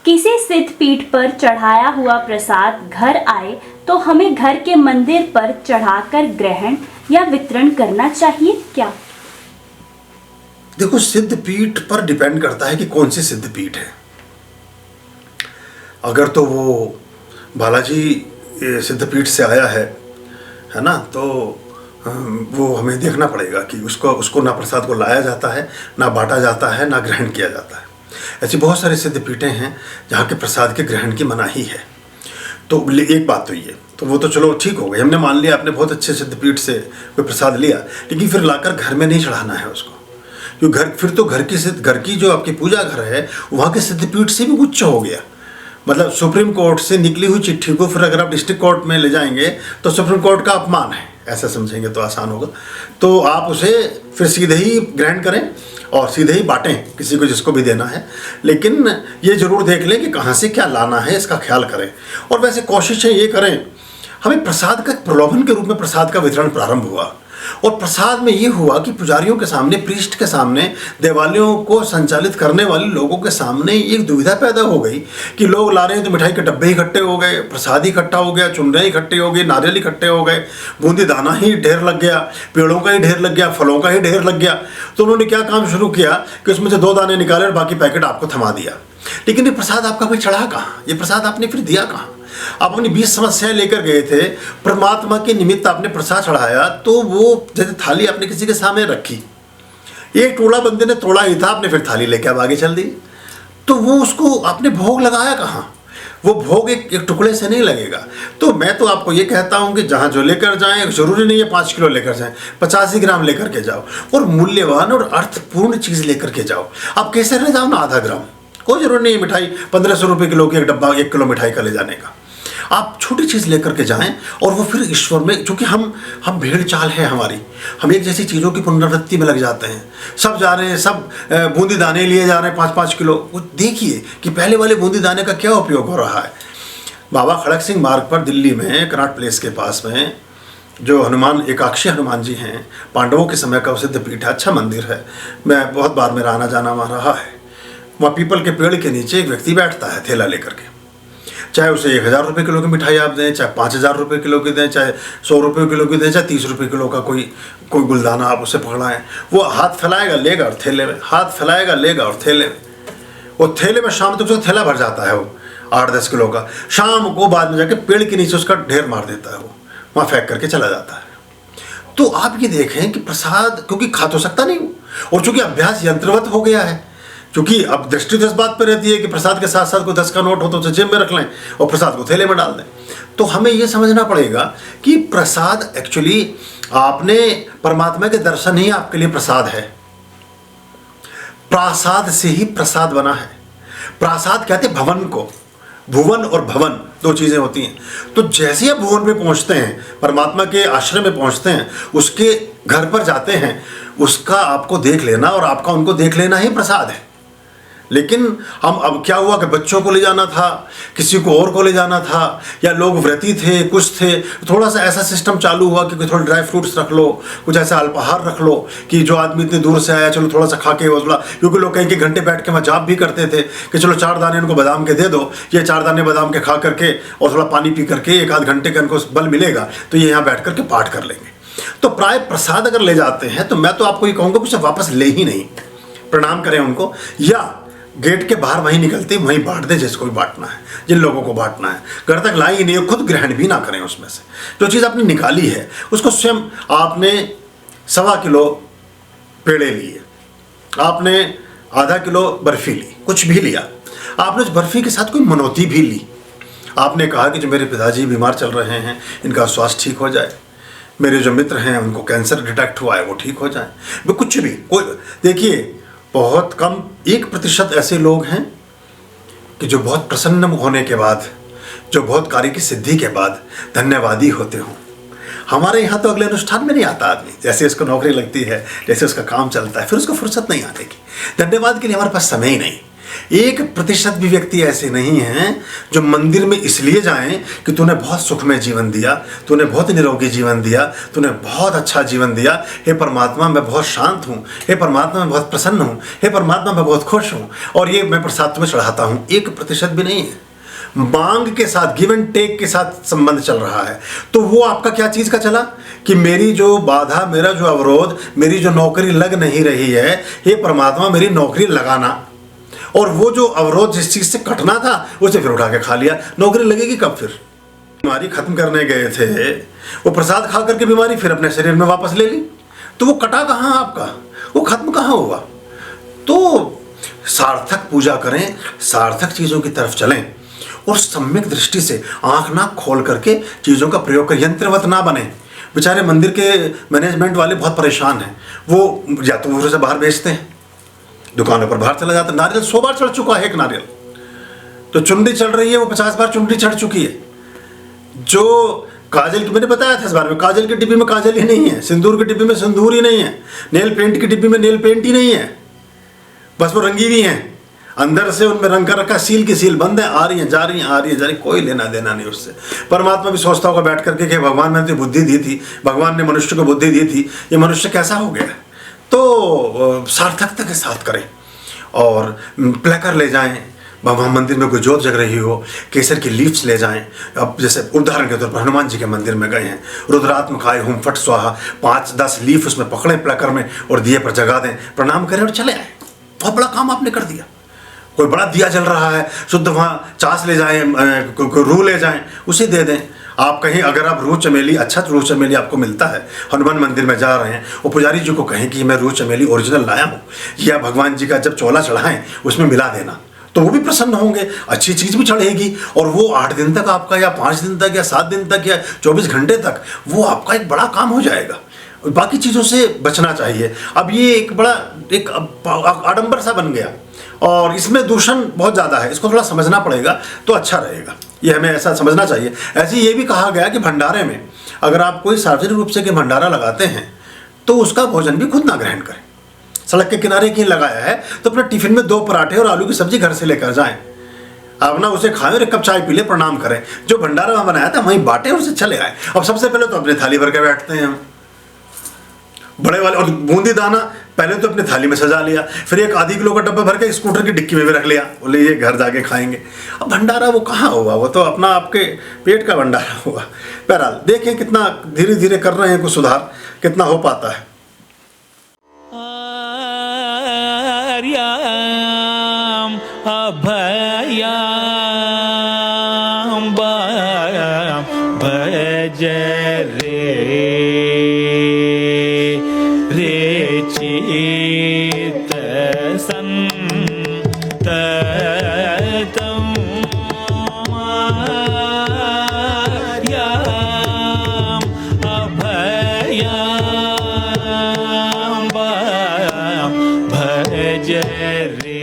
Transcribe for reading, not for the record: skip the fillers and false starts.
किसी सिद्ध पीठ पर चढ़ाया हुआ प्रसाद घर आए तो हमें घर के मंदिर पर चढ़ाकर ग्रहण या वितरण करना चाहिए क्या? देखो, सिद्ध पीठ पर डिपेंड करता है कि कौन सी सिद्ध पीठ है। अगर तो वो बालाजी सिद्ध पीठ से आया है ना, तो वो हमें देखना पड़ेगा कि उसको ना प्रसाद को लाया जाता है, ना बांटा जाता है, ना ग्रहण किया जाता है। ऐसी बहुत सारी सिद्ध पीठें हैं जहाँ के प्रसाद के ग्रहण की मनाही है। तो एक बात तो ये, तो वो तो चलो ठीक हो गई, हमने मान लिया आपने बहुत अच्छे सिद्ध पीठ से कोई प्रसाद लिया, लेकिन फिर लाकर घर में नहीं चढ़ाना है उसको, क्योंकि फिर तो घर की जो आपकी पूजा घर है वहाँ के सिद्ध पीठ से भी उच्च हो गया। मतलब सुप्रीम कोर्ट से निकली हुई चिट्ठी को फिर अगर आप डिस्ट्रिक्ट कोर्ट में ले जाएंगे तो सुप्रीम कोर्ट का अपमान है, ऐसा समझेंगे तो आसान होगा। तो आप उसे फिर सीधे ही ग्रहण करें और सीधे ही बांटें किसी को जिसको भी देना है, लेकिन ये ज़रूर देख लें कि कहाँ से क्या लाना है, इसका ख्याल करें। और वैसे कोशिशें ये करें, हमें प्रसाद का प्रलोभन के रूप में प्रसाद का वितरण प्रारंभ हुआ, और प्रसाद में ये हुआ कि पुजारियों के सामने, प्रीस्ट के सामने, देवालयों को संचालित करने वाले लोगों के सामने एक दुविधा पैदा हो गई कि लोग ला रहे हैं तो मिठाई के डब्बे इकट्ठे हो गए, प्रसाद इकट्ठा हो गया, चुनरे इकट्ठे हो गए, नारियल इकट्ठे हो गए, बूंदी दाना ही ढेर लग गया, पेड़ों का ही ढेर लग गया, फलों का ही ढेर लग गया। तो उन्होंने क्या काम शुरू किया कि उसमें से 2 दाने निकाले और बाकी पैकेट आपको थमा दिया। लेकिन ये प्रसाद आपका भाई चढ़ा कहाँ? ये प्रसाद आपने फिर दिया कहाँ? आप अपनी 20 समस्याएं लेकर गए थे, परमात्मा के निमित्त आपने प्रसाद चढ़ाया, तो वो जैसे थाली आपने किसी के सामने रखी, एक टोला बंदे ने तोड़ा ही था, आपने फिर थाली लेके अब आगे चल दी, तो वो उसको आपने भोग लगाया कहाँ? वो भोग एक टुकड़े से नहीं लगेगा। तो मैं तो आपको ये कहता हूँ कि जहाँ जो लेकर जाएं, जरूरी नहीं है 5 किलो लेकर जाएं, 85 ग्राम लेकर के जाओ, और मूल्यवान और अर्थपूर्ण चीज़ लेकर के जाओ। आप कैसे ले जाओ ना, आधा ग्राम, कोई जरूरी नहीं है मिठाई 1500 रुपये किलो की एक डब्बा 1 किलो मिठाई का ले जाने का। आप छोटी चीज़ लेकर के जाएं, और वो फिर ईश्वर में, क्योंकि हम भेड़ चाल है हमारी, हम एक जैसी चीज़ों की पुनरावृत्ति में लग जाते हैं। सब जा रहे हैं, सब बूंदी दाने लिए जा रहे हैं 5-5 किलो। वो देखिए कि पहले वाले बूंदी दाने का क्या उपयोग हो रहा है। बाबा खड़क सिंह मार्ग पर दिल्ली में कनॉट प्लेस के पास में जो हनुमान, एकाक्षी हनुमान जी हैं, पांडवों के समय का सिद्ध पीठ है, अच्छा मंदिर है, मैं बहुत बार मेरा आना जाना वहाँ रहा है। वहाँ पीपल के पेड़ के नीचे एक व्यक्ति बैठता है थैला लेकर के, चाहे उसे 1000 रुपये किलो की मिठाई आप दें, चाहे 5000 रुपये किलो की दें, चाहे 100 रुपये किलो की दें, चाहे 30 रुपये किलो का कोई गुलदाना आप उसे पकड़ाएं, वो हाथ फैलाएगा लेगा और थैले में, हाथ फैलाएगा लेगा और थैले में, वो थैले में शाम तक उसका थैला भर जाता है, वो 8-10 किलो का। शाम को बाद में जाके पेड़ के नीचे उसका ढेर मार देता है, वो वहाँ फेंक करके चला जाता है। तो आप ये देखें कि प्रसाद, क्योंकि खा तो सकता नहीं, और चूँकि अभ्यास यंत्रवत हो गया है, क्योंकि अब दृष्टि तो इस बात पर रहती है कि प्रसाद के साथ साथ कोई 10 का नोट हो तो उसे जेब में रख लें और प्रसाद को थैले में डाल दें। तो हमें यह समझना पड़ेगा कि प्रसाद एक्चुअली आपने, परमात्मा के दर्शन ही आपके लिए प्रसाद है। प्रसाद से ही प्रसाद बना है। प्रसाद कहते हैं भवन को, भुवन और भवन 2 चीज़ें होती हैं। तो जैसे आप भुवन में पहुंचते हैं, परमात्मा के आश्रम में पहुंचते हैं, उसके घर पर जाते हैं, उसका आपको देख लेना और आपका उनको देख लेना ही प्रसाद है। लेकिन हम, अब क्या हुआ कि बच्चों को ले जाना था, किसी को और को ले जाना था, या लोग व्रती थे, कुछ थे, थोड़ा सा ऐसा सिस्टम चालू हुआ कि थोड़े ड्राई फ्रूट्स रख लो, कुछ ऐसा अल्पाहार रख लो कि जो आदमी इतनी दूर से आया चलो थोड़ा सा खा के थोड़ा, क्योंकि लोग कहीं के घंटे बैठ के वहाँ जाप भी करते थे कि चलो 4 दाने इनको बादाम के दे दो, ये 4 दाने बादाम के खा करके और थोड़ा पानी पी करके 1-8 घंटे का इनको बल मिलेगा, तो ये यहाँ बैठ करके पाठ कर लेंगे। तो प्राय प्रसाद अगर ले जाते हैं तो मैं तो आपको ये कहूँगा कि उसे वापस ले ही नहीं, प्रणाम करें उनको, या गेट के बाहर वहीं निकलते वहीं बांट दें जिसको भी बांटना है, जिन लोगों को बांटना है। घर तक लाई ही नहीं, खुद ग्रहण भी ना करें उसमें से। जो चीज़ आपने निकाली है उसको स्वयं, आपने 1.25 किलो पेड़े लिए, आपने आधा किलो बर्फ़ी ली, कुछ भी लिया, आपने उस बर्फ़ी के साथ कोई मनौती भी ली। आपने कहा कि जो मेरे पिताजी बीमार चल रहे हैं, इनका स्वास्थ्य ठीक हो जाए, मेरे जो मित्र हैं उनको कैंसर डिटेक्ट हुआ है वो ठीक हो जाए, वो कुछ भी, कोई, देखिए बहुत कम 1% ऐसे लोग हैं कि जो बहुत प्रसन्न होने के बाद, जो बहुत कार्य की सिद्धि के बाद धन्यवादी होते हों। हमारे यहाँ तो अगले अनुष्ठान में नहीं आता आदमी, जैसे उसको नौकरी लगती है, जैसे उसका काम चलता है, फिर उसको फुर्सत नहीं आने की। धन्यवाद के लिए हमारे पास समय ही नहीं। 1% भी व्यक्ति ऐसे नहीं हैं जो मंदिर में इसलिए जाएं कि तूने बहुत सुखमय जीवन दिया, तूने बहुत निरोगी जीवन दिया, तूने बहुत अच्छा जीवन दिया, हे परमात्मा मैं बहुत शांत हूँ, हे परमात्मा मैं बहुत प्रसन्न हूँ, हे परमात्मा मैं बहुत खुश हूँ और ये मैं प्रसाद तुम्हें चढ़ाता हूँ। 1% भी नहीं है। मांग के साथ, गिव एंड टेक के साथ संबंध चल रहा है। तो वो आपका क्या चीज़ का चला कि मेरी जो बाधा, मेरा जो अवरोध, मेरी जो नौकरी लग नहीं रही है, हे परमात्मा मेरी नौकरी लगाना। और वो जो अवरोध जिस चीज़ से कटना था उसे फिर उठा के खा लिया। नौकरी लगेगी कब फिर? बीमारी खत्म करने गए थे, वो प्रसाद खा करके बीमारी फिर अपने शरीर में वापस ले ली, तो वो कटा कहाँ आपका, वो खत्म कहाँ हुआ? तो सार्थक पूजा करें, सार्थक चीज़ों की तरफ चलें और सम्यक दृष्टि से आंख नाक खोल करके चीज़ों का प्रयोग कर, यंत्रवत ना बने। बेचारे मंदिर के मैनेजमेंट वाले बहुत परेशान हैं। वो या तो वो से बाहर बेचते हैं, दुकानों पर बाहर चला जाता है। नारियल 100 बार चढ़ चुका है एक नारियल, तो चुनरी चढ़ रही है वो 50 बार चुनरी चढ़ चुकी है। जो काजल की, मैंने बताया था इस बारे में, काजल की डिब्बी में काजल ही नहीं है, सिंदूर की डिब्बी में सिंदूर ही नहीं है, नेल पेंट की डिब्बी में नेल पेंट ही नहीं है, बस वो रंगी हुई हैं, अंदर से उनमें रंग का रखा, सील की सील बंद है, आ रही है जा रही है, आ रही है जा रही, कोई लेना देना नहीं उससे। परमात्मा भी सोचता होगा बैठ करके कि भगवान ने तो बुद्धि दी थी, भगवान ने मनुष्य को बुद्धि दी थी, ये मनुष्य कैसा हो गया। तो सार्थकता के साथ करें और प्लेकर ले जाएं, वहाँ मंदिर में कोई जोत जग रही हो, केसर की लीव्स ले जाएं। अब जैसे उदाहरण के तौर पर हनुमान जी के मंदिर में गए हैं, रुद्रात्मकाय हुम फट स्वाहा 5-10 लीफ उसमें पकड़ें प्लेकर में और दिए पर जगा दें, प्रणाम करें और चले आए। बहुत बड़ा काम आपने कर दिया। कोई बड़ा दिया जल रहा है, शुद्ध वहाँ चास ले जाएं, रूह ले जाएं, उसे दे दें। आप कहीं अगर आप रूह चमेली, अच्छा रूह चमेली आपको मिलता है, हनुमान मंदिर में जा रहे हैं और पुजारी जी को कहें कि मैं रूह चमेली ओरिजिनल लाया हूँ, या भगवान जी का जब चोला चढ़ाएं उसमें मिला देना, तो वो भी प्रसन्न होंगे, अच्छी चीज़ भी चढ़ेगी और वो 8 दिन तक आपका, या 5 दिन तक, या 7 दिन तक, या 24 घंटे तक वो आपका एक बड़ा काम हो जाएगा। बाकी चीज़ों से बचना चाहिए। अब ये एक बड़ा एक आडंबर सा बन गया और इसमें दूषण बहुत ज़्यादा है, इसको थोड़ा समझना पड़ेगा तो अच्छा रहेगा, ये हमें ऐसा समझना चाहिए। ऐसे ये भी कहा गया कि भंडारे में अगर आप कोई सार्वजनिक रूप से कि भंडारा लगाते हैं तो उसका भोजन भी खुद ना ग्रहण करें। सड़क के किनारे कहीं लगाया है तो अपने टिफिन में 2 पराठे और आलू की सब्जी घर से लेकर जाएं, आप ना उसे खाएं और 1 कप चाय पी ले, प्रणाम करें। जो भंडारा वहाँ बनाया था वहीं बांटे, उसे चले आए। अब सबसे पहले तो अपनी थाली भर के बैठते हैं हम, बड़े वाले, और बूंदी दाना पहले तो अपनी थाली में सजा लिया, फिर 1 आधी किलो का डब्बा भर के स्कूटर की डिक्की में भी रख लिया, बोले ये घर जाके खाएंगे। अब भंडारा वो कहाँ हुआ, वो तो अपना आपके पेट का भंडारा हुआ। बहरहाल देखें कितना धीरे धीरे कर रहे हैं, कुछ सुधार कितना हो पाता है। भज रे चित संततम आर्याम अभयाम भज रे